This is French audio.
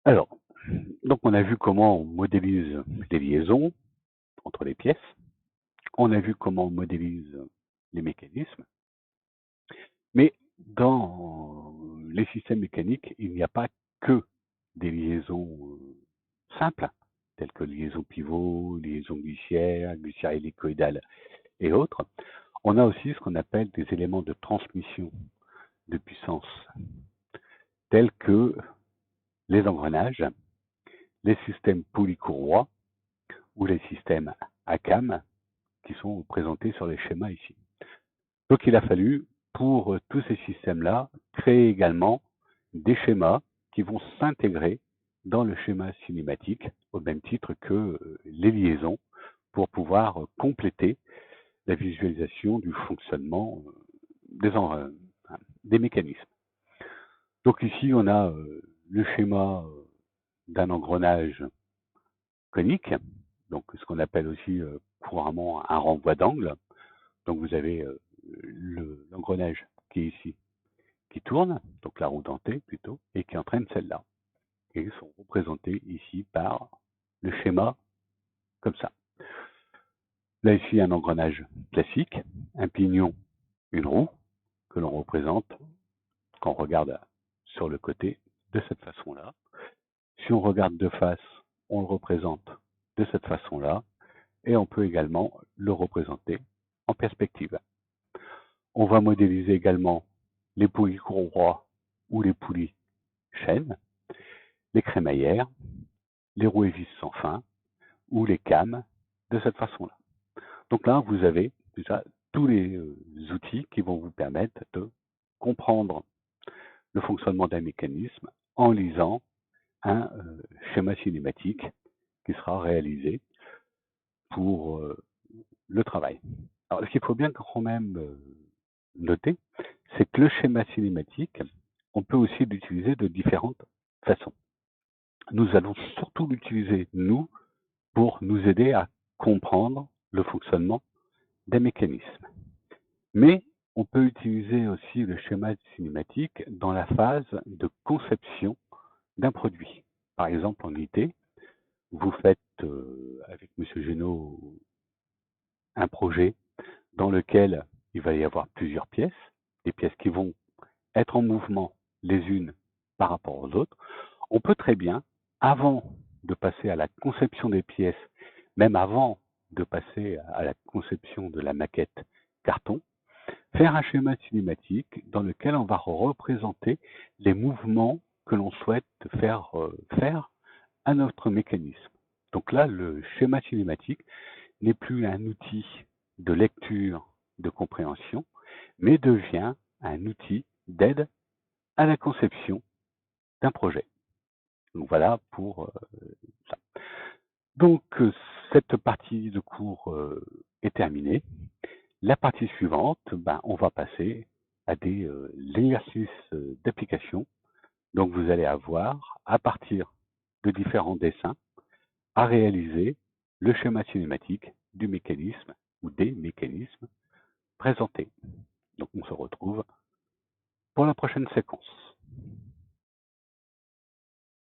Alors, donc on a vu comment on modélise les liaisons entre les pièces, on a vu comment on modélise les mécanismes, mais dans les systèmes mécaniques, il n'y a pas que des liaisons simples, telles que liaison pivot, liaison glissière, glissière hélicoïdale et autres. On a aussi ce qu'on appelle des éléments de transmission de puissance, tels que les engrenages, les systèmes polycourroies ou les systèmes ACAM, qui sont présentés sur les schémas ici. Donc il a fallu, pour tous ces systèmes-là, créer également des schémas qui vont s'intégrer dans le schéma cinématique, au même titre que les liaisons, pour pouvoir compléter la visualisation du fonctionnement des mécanismes. Donc ici, on a le schéma d'un engrenage conique, donc ce qu'on appelle aussi couramment un renvoi d'angle. Donc vous avez l'engrenage qui est ici, qui tourne, donc la roue dentée plutôt, et qui entraîne celle-là. Et ils sont représentés ici par le schéma comme ça. Là ici un engrenage classique, un pignon, une roue, que l'on représente quand on regarde sur le côté de cette façon-là. Si on regarde de face, on le représente de cette façon-là, et on peut également le représenter en perspective. On va modéliser également les poulies courroies ou les poulies chaînes, les crémaillères, les roues et vis sans fin ou les cames de cette façon-là. Donc là, vous avez déjà tous les outils qui vont vous permettre de comprendre le fonctionnement d'un mécanisme en lisant un schéma cinématique qui sera réalisé pour le travail. Alors, ce qu'il faut bien quand même noter, c'est que le schéma cinématique, on peut aussi l'utiliser de différentes façons. Nous allons surtout l'utiliser, nous, pour nous aider à comprendre le fonctionnement des mécanismes. Mais on peut utiliser aussi le schéma cinématique dans la phase de conception d'un produit. Par exemple, en IT, vous faites avec M. Génaud un projet dans lequel il va y avoir plusieurs pièces, des pièces qui vont être en mouvement les unes par rapport aux autres. On peut très bien, avant de passer à la conception des pièces, même avant de passer à la conception de la maquette carton, faire un schéma cinématique dans lequel on va représenter les mouvements que l'on souhaite faire faire à notre mécanisme. Donc là, le schéma cinématique n'est plus un outil de lecture, de compréhension, mais devient un outil d'aide à la conception d'un projet. Donc voilà pour ça. Donc cette partie de cours est terminée. La partie suivante, on va passer à des exercices d'application. Donc vous allez avoir, à partir de différents dessins, à réaliser le schéma cinématique du mécanisme ou des mécanismes présentés. Donc on se retrouve pour la prochaine séquence.